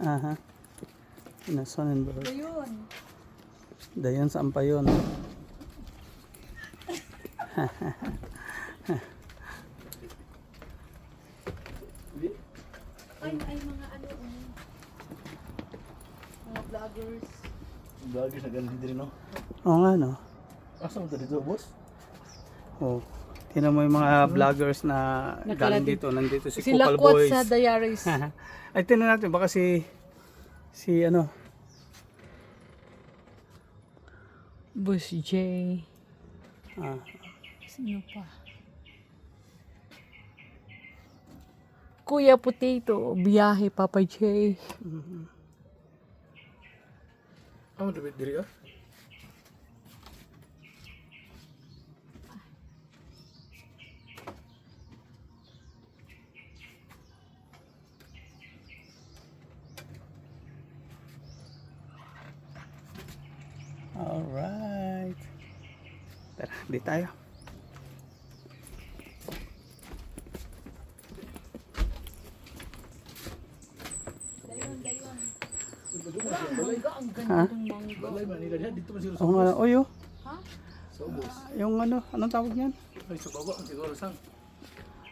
Aha. Na Sonnenberg. Ayun. Dayon saan pa yun? Ay mga ano, mga vloggers. Vloggers na ganun din no? Oo nga no. Asa mo dito, boss? Oh. Tingnan mo yung mga vloggers na galing dito. Nandito si Sila Kupal quote Boys. sa diaries. Ay, tingnan natin. Baka si ano. Boss J. Ah, Sino pa? Kuya Potato, biyahe Papa J. Amo dito diri ah? alright. Tara, di tayo. Mangga, ang ganda ng mangga. Balay Manila diha dito man siguro Oo nga. Oy, oh. Ha? sa ubos. Yung ano, anong tawag niyan? Ay sa baba siguro sang.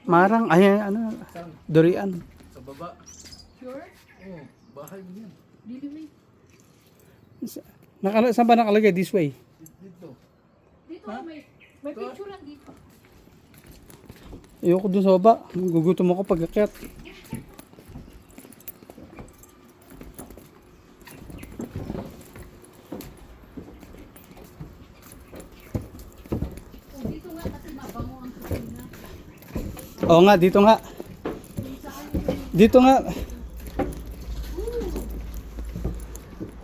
Marang, ay, ano, Sang durian. sa baba. Sure? Oh, bahay mo yan. Dili may. Saan ba nakalagay? This way. Dito. Dito may picture lang dito. Ayoko dun sa baba. Gugutom ako pag akyat. Oh, dito nga kasi mabango ang kusina. Oo nga, dito nga. Dito nga.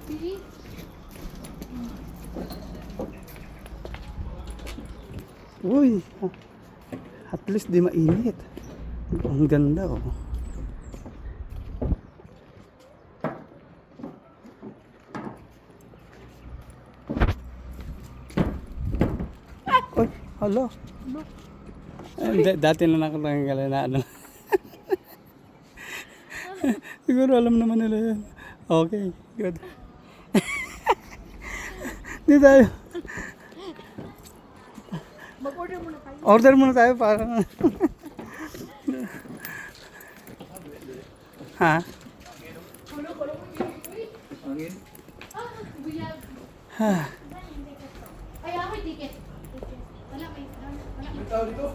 See? Uy. At least di mainit. Ang ganda oh. Uy, hala. Dati na nakatanggal na ano. Siguro alam naman nila yan. Okay, good. Di tayo. Mag-order muna tayo. Order muna tayo para... ha? Angin. Ah, buyag. Ha? Ay, ako ticket. Wala, may May tao dito.